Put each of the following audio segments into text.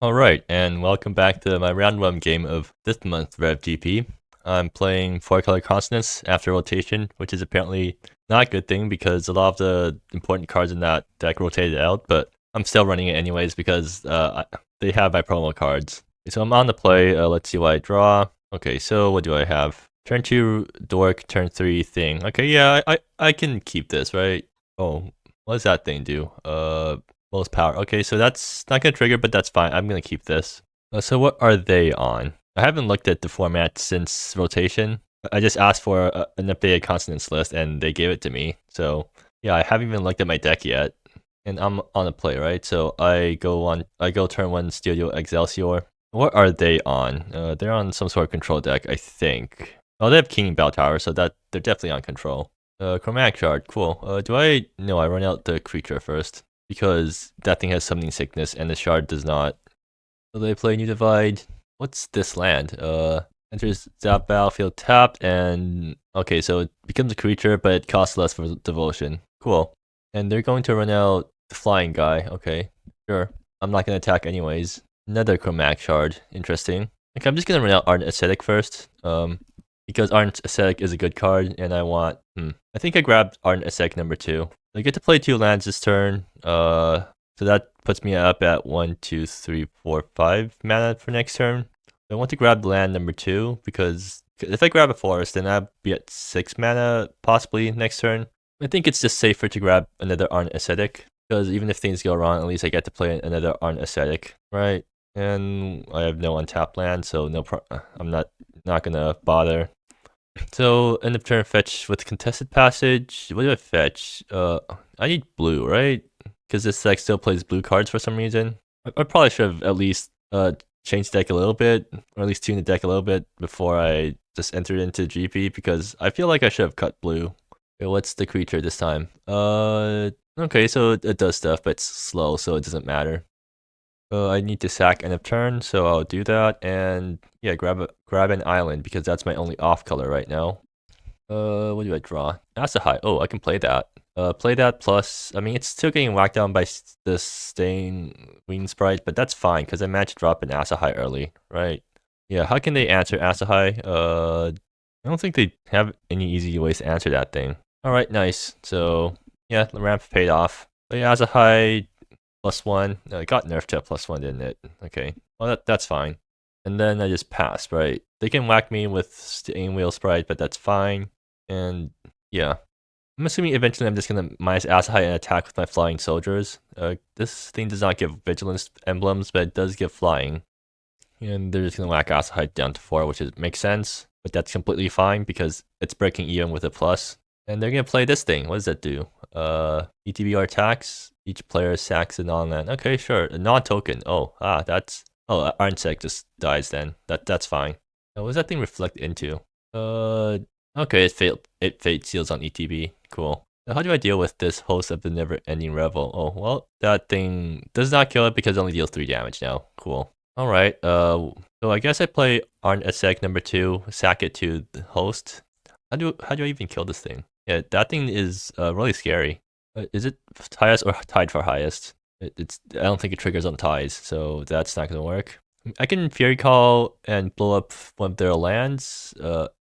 Alright, and welcome back to my round 1 game of this month's REV GP. I'm playing 4-color Consonance after rotation, which is apparently not a good thing because a lot of the important cards in that deck rotated out, but I'm still running it anyways because they have my promo cards. So I'm on the play, let's see what I draw. Okay, so what do I have? Turn 2 Dork, turn 3 Thing. Okay, yeah, I can keep this, right? Oh, what does that thing do? Most power. Okay, so that's not gonna trigger, but that's fine. I'm gonna keep this. So what are they on? I haven't looked at the format since rotation. I just asked for an updated consonants list, and they gave it to me. So yeah, I haven't even looked at my deck yet, and I'm on a play, right? So I go turn 1 Studio Excelsior. What are they on? They're on some sort of control deck, I think. Oh, they have King Bell Tower, so that they're definitely on control. Chromatic Shard, cool. Do I? No, I run out the creature first because that thing has Summoning Sickness and the shard does not. So they play New Divide. What's this land? Enters that battlefield tapped and okay, so it becomes a creature, but it costs less for devotion. Cool. And they're going to run out the flying guy. Okay, sure. I'm not gonna attack anyways. Another Chromatic Shard. Interesting. Okay, I'm just gonna run out Ardent Ascetic first. Because Ardent Ascetic is a good card, and I want. I think I grabbed Ardent Ascetic number 2. I get to play 2 lands this turn. So that puts me up at 1, 2, 3, 4, 5 mana for next turn. I want to grab land number 2 because if I grab a forest, then I'd be at 6 mana possibly next turn. I think it's just safer to grab another Ardent Ascetic because even if things go wrong, at least I get to play another Ardent Ascetic, right? And I have no untapped land, so I'm not gonna bother. So end of turn fetch with contested passage. What do I fetch? I need blue, right? Because this deck still plays blue cards for some reason. I probably should have at least changed the deck a little bit, or at least tuned the deck a little bit before I just entered into GP because I feel like I should have cut blue. Okay, what's the creature this time? Okay, so it does stuff, but it's slow, so it doesn't matter. I need to sack end of turn, so I'll do that, and yeah, grab an island because that's my only off color right now. What do I draw? That's a high. Oh, I can play that. Play that plus. I mean, it's still getting whacked down by the Stain Wing Sprite, but that's fine because I managed to drop an Asahai early, right? Yeah. How can they answer Asahai? I don't think they have any easy ways to answer that thing. All right, nice. So yeah, the ramp paid off. But yeah, Asahai +1. It got nerfed to a +1, didn't it? Okay. Well, that's fine. And then I just passed, right? They can whack me with Stain Wheel Sprite, but that's fine. And yeah. I'm assuming eventually I'm just gonna minus Asahai and attack with my flying soldiers. This thing does not give vigilance emblems, but it does give flying. And they're just gonna whack Asahai down to 4, which makes sense. But that's completely fine because it's breaking even with a plus. And they're gonna play this thing. What does that do? ETBR attacks. Each player sacks a non-land. Okay, sure. A non-token. Oh, that's. Oh, Arnsec just dies then. That's fine. What does that thing reflect into? Okay, it fate seals on ETB. Cool. Now how do I deal with this host of the never-ending revel? Oh, well, that thing does not kill it because it only deals 3 damage now. Cool. Alright, so I guess I play Arn Asec number 2, sack it to the host. How do I even kill this thing? Yeah, that thing is really scary. Is it highest or tied for highest? I don't think it triggers on ties, so that's not gonna work. I can Fury Call and blow up one of their lands.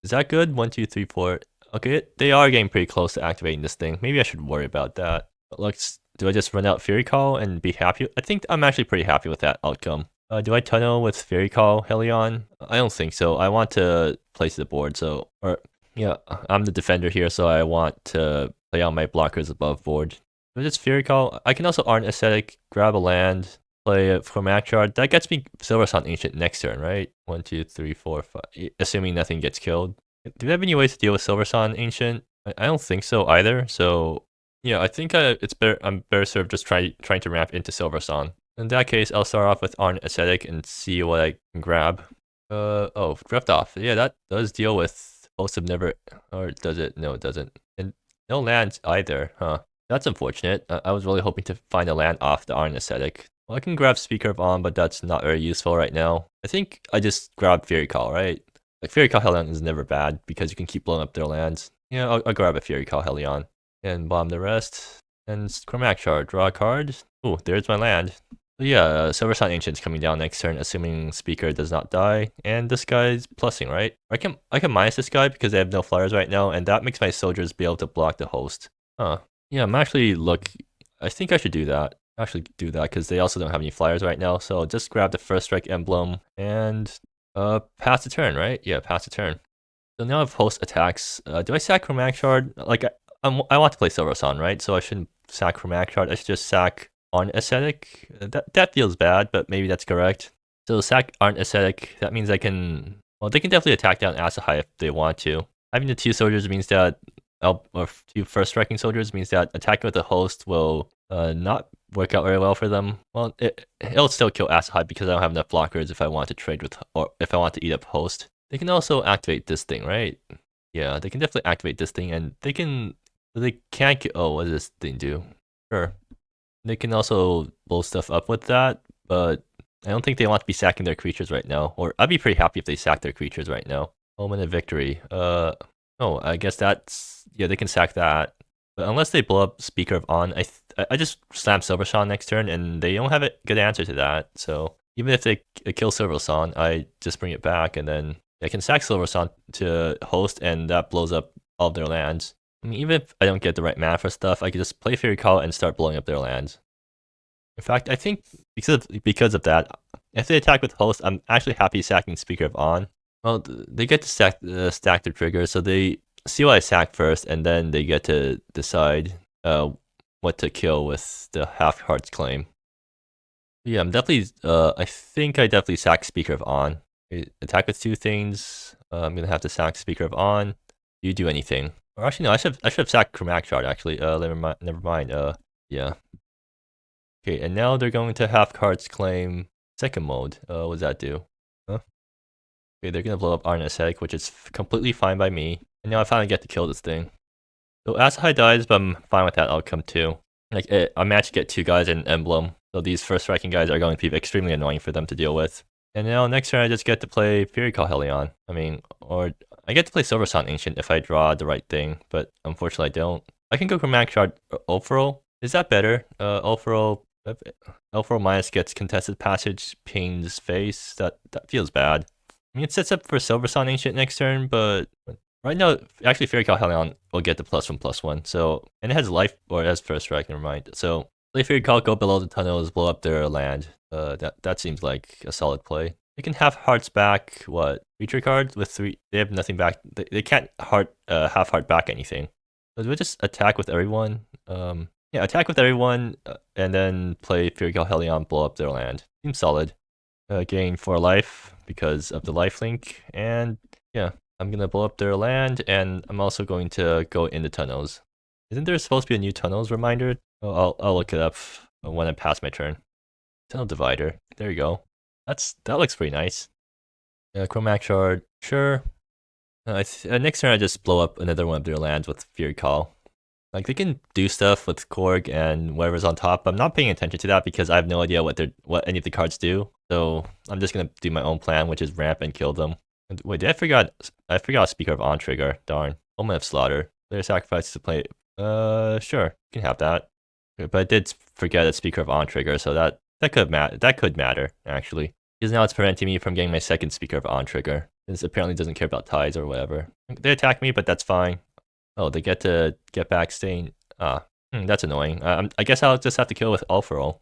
Is that good? 1, 2, 3, 4. Okay, they are getting pretty close to activating this thing. Maybe I should worry about that. But do I just run out Fury Call and be happy? I think I'm actually pretty happy with that outcome. Do I tunnel with Fury Call Helion? I don't think so. I want to place the board, yeah, I'm the defender here, so I want to play out my blockers above board. Do I just Fury Call? I can also Ardent Ascetic, grab a land, play a Chromatic Shard. That gets me Silversun Ancient next turn, right? 1, 2, 3, 4, 5. Assuming nothing gets killed. Do we have any ways to deal with Silversun Ancient? I don't think so either. So yeah, I think it's better. I'm better served just trying to ramp into Silversun. In that case, I'll start off with Ardent Ascetic and see what I can grab. Oh, Drift Off. Yeah, that does deal with Host of Never, or does it? No, it doesn't. And no lands either, huh? That's unfortunate. I was really hoping to find a land off the Ardent Ascetic. Well, I can grab Speaker of On, but that's not very useful right now. I think I just grab Fury Call, right? Like, Fury Call Helion is never bad because you can keep blowing up their lands. Yeah, I'll grab a Fury Call Helion and bomb the rest. And Chromatic Shard, draw a card. Ooh, there's my land. But yeah, Silver Sun Ancient's coming down next turn, assuming Speaker does not die, and this guy's plussing, right? I can minus this guy because they have no flyers right now, and that makes my soldiers be able to block the host. Huh. Yeah, I'm actually I think I should do that. Actually do that because they also don't have any flyers right now. So just grab the first strike emblem and pass the turn, right? Yeah, pass the turn. So now if host attacks, do I sack Chromatic Shard? Like I want to play Silver Sun, right? So I shouldn't sack Chromatic Shard. I should just sack Aren't Ascetic. That feels bad, but maybe that's correct. So sack Aren't Ascetic. That means I can. Well, they can definitely attack down Asahai if they want to. Having the 2 soldiers means that, or 2 first striking soldiers means that attacking with the host will not work out very well for them. Well, it'll still kill Asahai because I don't have enough blockers if I want to trade with, or if I want to eat up host. They can also activate this thing, right? Yeah, they can definitely activate this thing, and they can't get, oh, what does this thing do? Sure. They can also blow stuff up with that, but I don't think they want to be sacking their creatures right now. Or I'd be pretty happy if they sack their creatures right now. Omen of Victory. Oh, I guess that's, yeah, they can sack that. But unless they blow up Speaker of On, I just slam Silver Sun next turn, and they don't have a good answer to that. So even if they kill Silver Sun, I just bring it back, and then I can sack Silver Sun to host, and that blows up all of their lands. I mean, even if I don't get the right mana for stuff, I could just play Fairy Call and start blowing up their lands. In fact, I think because of that, if they attack with host, I'm actually happy sacking Speaker of On. Well, they get to stack their triggers, so they see what I sack first, and then they get to decide what to kill with the Half Heart's Claim. Yeah, I'm definitely. I think I definitely sack Speaker of On. Attack with 2 things. I'm gonna have to sack Speaker of On. Do you do anything? Or actually, no. I should have sacked Chromatic Shard. Actually, never mind. Yeah. Okay, and now they're going to Half Heart's Claim second mode. What does that do? Huh? Okay, they're gonna blow up Aren't Ascetic, which is completely fine by me. And now I finally get to kill this thing. So Asahai dies, but I'm fine with that outcome too. Like I managed to get 2 guys in Emblem, so these first striking guys are going to be extremely annoying for them to deal with. And now next turn I just get to play Fury Call Helion. I mean, or I get to play Silver Sun Ancient if I draw the right thing, but unfortunately I don't. I can go Chromatic Shard Ulfro. Is that better? Ulfro minus gets Contested Passage, pings face. That feels bad. I mean, it sets up for Silver Sun Ancient next turn, but right now, actually, Fairy Call Helion will get the +1/+1. So, and it has life, or it has first strike, never mind. So, play Fairy Call, go below the tunnels, blow up their land. That seems like a solid play. They can have hearts back, what? Feature cards with 3, they have nothing back. They can't half heart back anything. So, do we just attack with everyone? Yeah, attack with everyone, and then play Fairy Call Helion, blow up their land. Seems solid. Gain 4 life because of the lifelink, and yeah. I'm gonna blow up their land, and I'm also going to go in the tunnels. Isn't there supposed to be a new tunnels reminder? Oh, I'll look it up when I pass my turn. Tunnel divider. There you go. That looks pretty nice. Chromatic Shard. Sure. Next turn I just blow up another one of their lands with Fury Call. Like they can do stuff with Korg and whatever's on top. I'm not paying attention to that because I have no idea what any of the cards do. So I'm just gonna do my own plan, which is ramp and kill them. Wait, I forgot Speaker of On trigger. Darn. Omen of Slaughter. Player sacrifice to play. Sure, you can have that. But I did forget a Speaker of On trigger, so that could matter actually. Because now it's preventing me from getting my second Speaker of On trigger. This apparently doesn't care about ties or whatever. They attack me, but that's fine. Oh, they get to get back Stain. That's annoying. I guess I'll just have to kill with Ulfro.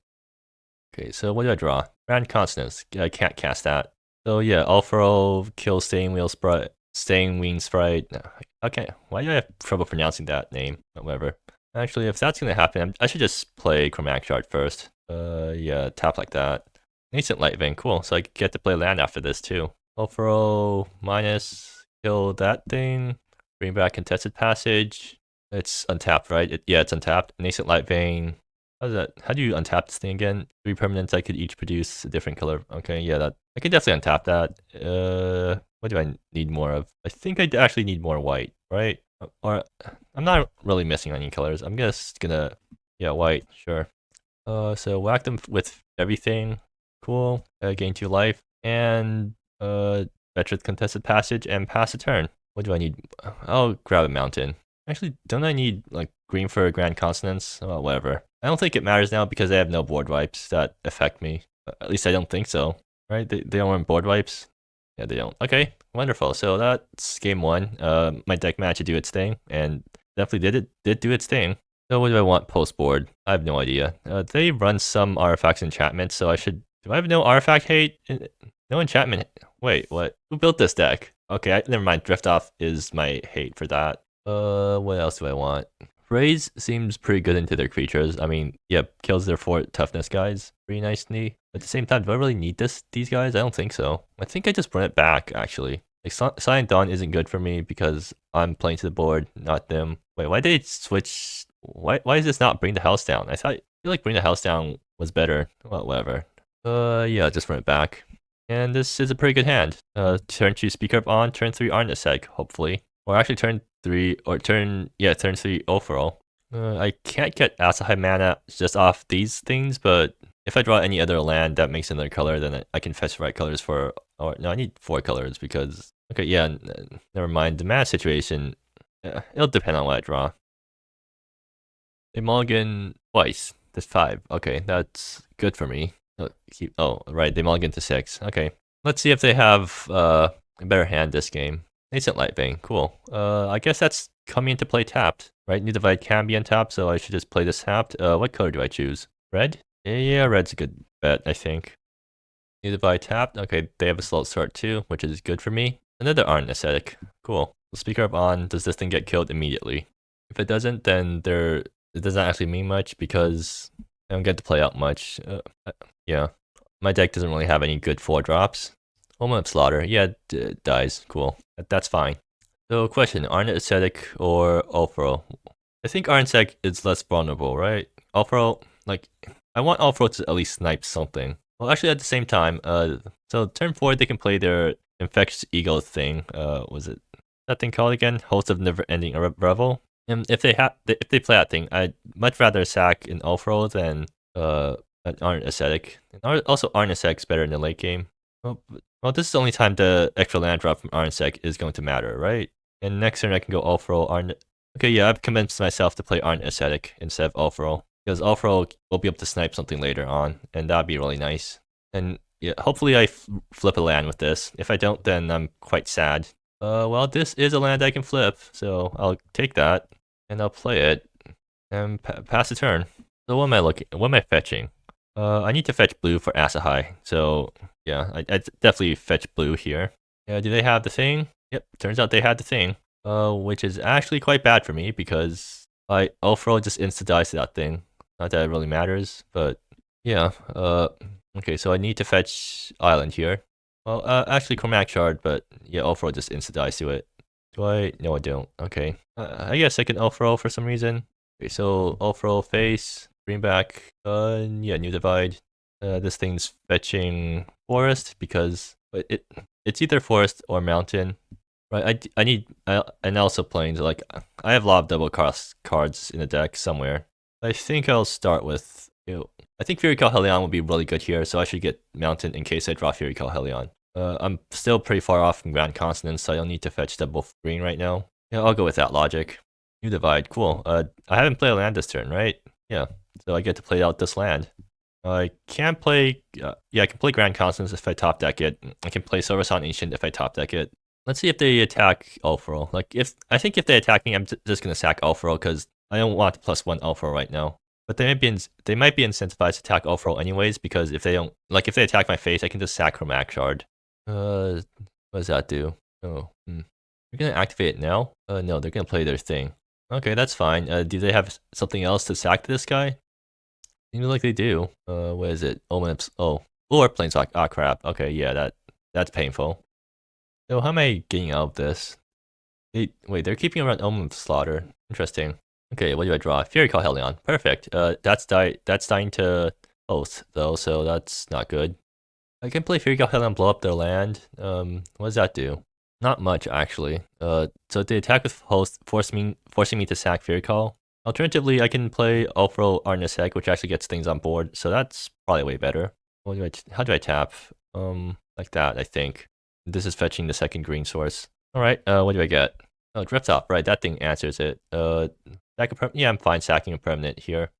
Okay, so what do I draw? Grand Consonance. I can't cast that. So yeah, Ulfro kills Staying Wing Sprite. Okay, why do I have trouble pronouncing that name? Whatever. Actually, if that's gonna happen, I should just play Chromatic Shard first. Yeah, tap like that. Nascent Light Vein, cool. So I get to play land after this too. Ulfro minus, kill that thing. Bring back Contested Passage. It's untapped, right? Yeah, it's untapped. Nascent Light Vein. How do you untap this thing again? 3 permanents I could each produce a different color. Okay, yeah, I could definitely untap that. What do I need more of? I think I actually need more white, right? Or I'm not really missing any colors. I'm just gonna, yeah, white, sure. So whack them with everything. Cool. Gain 2 life and fetch with Contested Passage and pass a turn. What do I need? I'll grab a mountain. Actually, don't I need like green for Grand Consonance? Oh, whatever. I don't think it matters now because they have no board wipes that affect me. At least I don't think so. Right? They don't want board wipes? Yeah, they don't. Okay, wonderful. So that's game one. My deck managed to do its thing, and definitely did do its thing. So what do I want post board? I have no idea. They run some artifacts enchantments, so I should. Do I have no artifact hate? No enchantment. Wait, what? Who built this deck? Okay, never mind. Drift off is my hate for that. What else do I want? Raise seems pretty good into their creatures. I mean, yeah, kills their 4 toughness guys pretty nicely. At the same time, do I really need these guys? I don't think so. I think I just run it back, actually. Like, Silent Dawn isn't good for me because I'm playing to the board, not them. Wait, why did it switch? Why does this not bring the house down? I feel like bring the house down was better. Well, whatever. Yeah, just run it back. And this is a pretty good hand. Turn 2 Speaker Up on, turn 3 Arneseg, hopefully. Or actually turn 3 overall. I can't get Asahai mana just off these things, but if I draw any other land that makes another color, then I can fetch the right colors for. Or no, I need 4 colors because. Okay, yeah, never mind. The mana situation, it'll depend on what I draw. They mulligan twice. That's 5. Okay, that's good for me. Oh, right, they mulligan to 6. Okay, let's see if they have a better hand this game. Nascent Lightbane, cool. I guess that's coming into play tapped, right? New Divide can be untapped, so I should just play this tapped. What color do I choose? Red? Yeah, red's a good bet, I think. New Divide tapped. Okay, they have a slow start too, which is good for me. Another Arn Aesthetic. Cool. Speaker Up on, does this thing get killed immediately? If it doesn't, then it doesn't actually mean much because I don't get to play out much. Yeah, my deck doesn't really have any good 4-drops. Home of Slaughter, yeah, dies. Cool. That's fine. So, question: Arnet Ascetic or Ulfro? I think Arnsec is less vulnerable, right? Ulfro, like, I want Ulfro to at least snipe something. Well, actually, at the same time, so turn 4 they can play their Infectious Eagle thing. Was it that thing called again? Host of Never-Ending Revel. And if they play that thing, I'd much rather sack an Ulfro than an Arnet Ascetic. And also, Arnet Ascetic's better in the late game. Well, this is the only time the extra land drop from Arnsec is going to matter, right? And next turn I can go Ulfro, Arn. Okay, yeah, I've convinced myself to play Arn Ascetic instead of Ulfro. Because Ulfro will be able to snipe something later on, and that'd be really nice. And yeah, hopefully I flip a land with this. If I don't, then I'm quite sad. Well, this is a land I can flip, so I'll take that, and I'll play it, and pass the turn. So what am I fetching? I need to fetch blue for Asahai, so yeah, I definitely fetch blue here. Yeah, do they have the thing? Yep, turns out they had the thing. Which is actually quite bad for me because Ulfro just insta-dies that thing. Not that it really matters, but yeah. Okay, so I need to fetch Island here. Well, actually Chromatic Shard, but yeah, Ulfro just insta-dies to it. Do I? No, I don't. Okay. I guess I can Ulfro for some reason. Okay, so Ulfro face, bring back, yeah, New Divide. This thing's fetching Forest because it's either Forest or Mountain. Right, I need, and also Plains. Like, I have a lot of double cost cards in the deck somewhere. I think I'll start with, I think Fury Hellion will be really good here, so I should get Mountain in case I draw Fury Hellion. I'm still pretty far off from Grand Consonance, so I don't need to fetch double green right now. Yeah, I'll go with that logic. New Divide, cool. I haven't played a land this turn, right? Yeah, so I get to play out this land. I can't play, yeah, I can play Grand Consonance if I top deck it. I can play Silversun Ancient if I top deck it. Let's see if they attack Ulfro. Like, I think if they attack me, I'm just gonna sack Ulfro because I don't want +1 Ulfro right now. But they might be incentivized to attack Ulfro anyways because if they attack my face, I can just sack Chromatic Shard. What does that do? Oh, They're gonna activate it now? No, they're gonna play their thing. Okay, that's fine. Do they have something else to sack to this guy? Seems like they do. What is it? Or Planeswalk. Ah, crap. Okay, yeah, that's painful. So how am I getting out of this? Wait, they're keeping around Omen of Slaughter. Interesting. Okay, what do I draw? Fury Hellion. Perfect. That's dying to Oath, though, so that's not good. I can play Fury Hellion, blow up their land. What does that do? Not much, actually. So they attack with Host, forcing me to sack Fury Call. Alternatively, I can play Ulfro Arnesec, which actually gets things on board, so that's probably way better. How do I tap? Like that, I think. This is fetching the second green source. Alright, what do I get? Oh, Drift Off, right, that thing answers it. Yeah, I'm fine sacking a permanent here.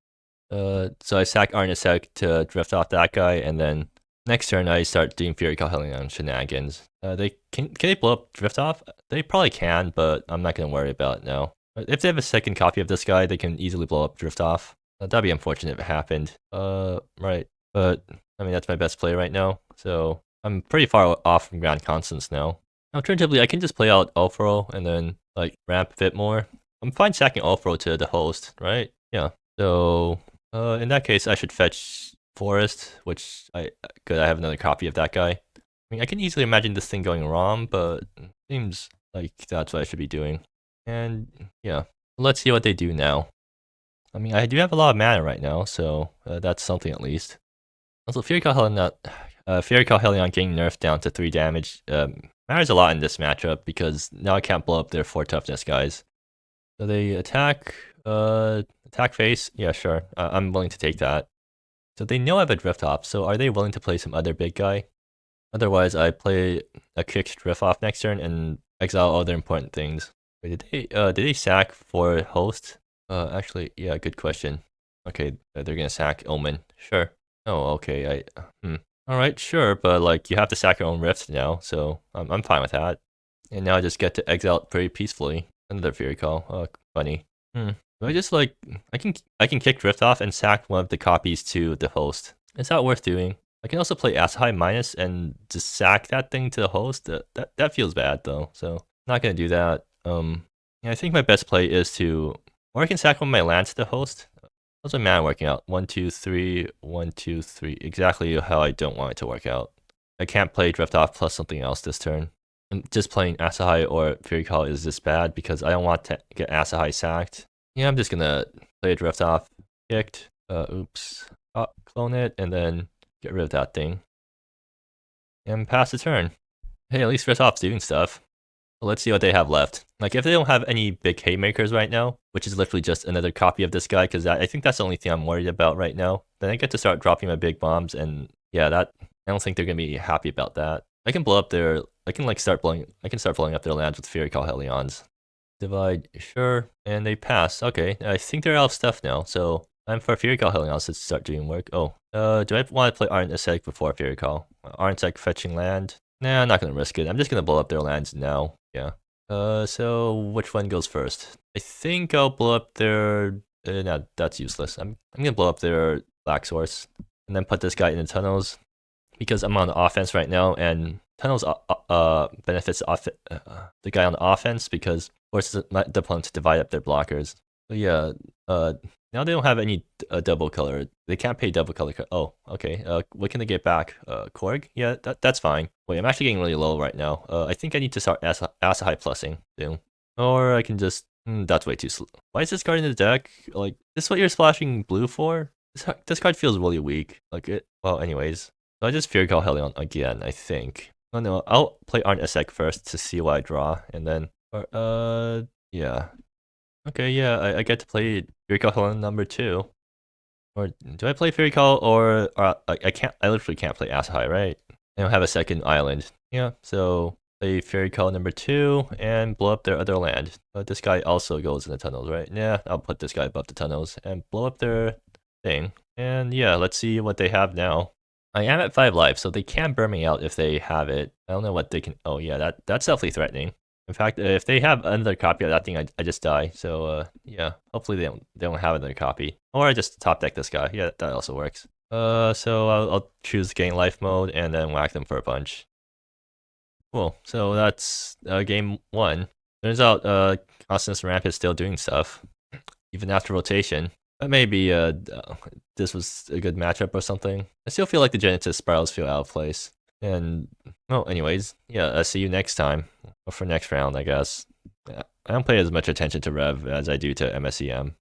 So I sack Arnisek to drift off that guy, and then next turn I start doing Fury Calhelion shenanigans. They can they blow up drift off? They probably can, but I'm not gonna worry about it now. If they have a second copy of this guy, they can easily blow up drift off. That'd be unfortunate if it happened. Right. But I mean that's my best play right now, so I'm pretty far off from Grand Consonance now. Alternatively, I can just play out Ulfro and then like ramp a bit more. I'm fine sacking Ulfro to the host, right? Yeah. So in that case, I should fetch Forest, which I have another copy of that guy. I mean, I can easily imagine this thing going wrong, but it seems like that's what I should be doing. And yeah, let's see what they do now. I mean, I do have a lot of mana right now, so that's something at least. Also, Fury Calhelion getting nerfed down to 3 damage matters a lot in this matchup because now I can't blow up their 4 toughness guys. So they attack face. Yeah, sure. I'm willing to take that. So they know I have a drift off. So are they willing to play some other big guy? Otherwise, I play a kicked drift off next turn and exile other important things. Wait, did they sack for host? Actually, yeah, good question. Okay, they're gonna sack Omen. Sure. Oh, okay. All right, sure, but like you have to sack your own rift now, so I'm fine with that. And now I just get to exile it pretty peacefully. Another Fury Call. Oh, funny. Do I just like I can kick drift off and sack one of the copies to the host? Is that worth doing? I can also play Asahai minus and just sack that thing to the host. That feels bad though, so not gonna do that. Yeah, I think my best play is to, or I can sack one of my lands to the host. How's my mana working out? 1, 2, 3, 1, 2, 3. Exactly how I don't want it to work out. I can't play drift off plus something else this turn. And just playing Asahai or Fury Call is this bad because I don't want to get Asahai sacked. Yeah, I'm just gonna play a drift off, kicked, oops, clone it, and then get rid of that thing. And pass the turn. Hey, at least drift off's doing stuff. Well, let's see what they have left. Like, if they don't have any big haymakers right now, which is literally just another copy of this guy, because I think that's the only thing I'm worried about right now, then I get to start dropping my big bombs, and yeah, I don't think they're gonna be happy about that. I can blow up their, I can start blowing up their lands with Fury Calhelions. Divide, sure, and they pass. Okay, I think they're out of stuff now, so time for Fury Calhelions to start doing work. Oh, do I want to play Arnisek before Fury Call? Arnisek fetching land? Nah, I'm not gonna risk it. I'm just gonna blow up their lands now. Yeah. So which one goes first? I think I'll blow up their. No, that's useless. I'm gonna blow up their Black Source and then put this guy in the tunnels because I'm on the offense right now, and tunnels benefits the guy on the offense because forces the opponent to divide up their blockers. But yeah, now they don't have any double color. They can't pay double color. Oh, okay. What can they get back? Korg? Yeah, that's fine. Wait, I'm actually getting really low right now. I think I need to start Asahai plussing soon. Or I can just... that's way too slow. Why is this card in the deck? Like, this is what you're splashing blue for? This card feels really weak. Like, it... Well, anyways. So I just Fury Calhelion again, I think. Oh no, I'll play Arnisek first to see what I draw, and then... yeah. Okay, yeah, I get to play Fury Call number 2. Or do I play Fury Call or I literally can't play Asahai, right? I don't have a second island. Yeah, so play Fury Call number 2 and blow up their other land. But this guy also goes in the tunnels, right? Yeah, I'll put this guy above the tunnels and blow up their thing. And yeah, let's see what they have now. I am at 5 life, so they can burn me out if they have it. I don't know what they can... Oh yeah, that's definitely threatening. In fact, if they have another copy of that thing, I just die. So yeah, hopefully they don't have another copy. Or I just top deck this guy. Yeah, that also works. So I'll choose gain life mode and then whack them for a punch. Cool. So that's game 1. Turns out Consonance Ramp is still doing stuff, even after rotation. But maybe this was a good matchup or something. I still feel like the Genesis spirals feel out of place. And, well, anyways, yeah, I'll see you next time. Or for next round, I guess. I don't pay as much attention to REV as I do to MSEM.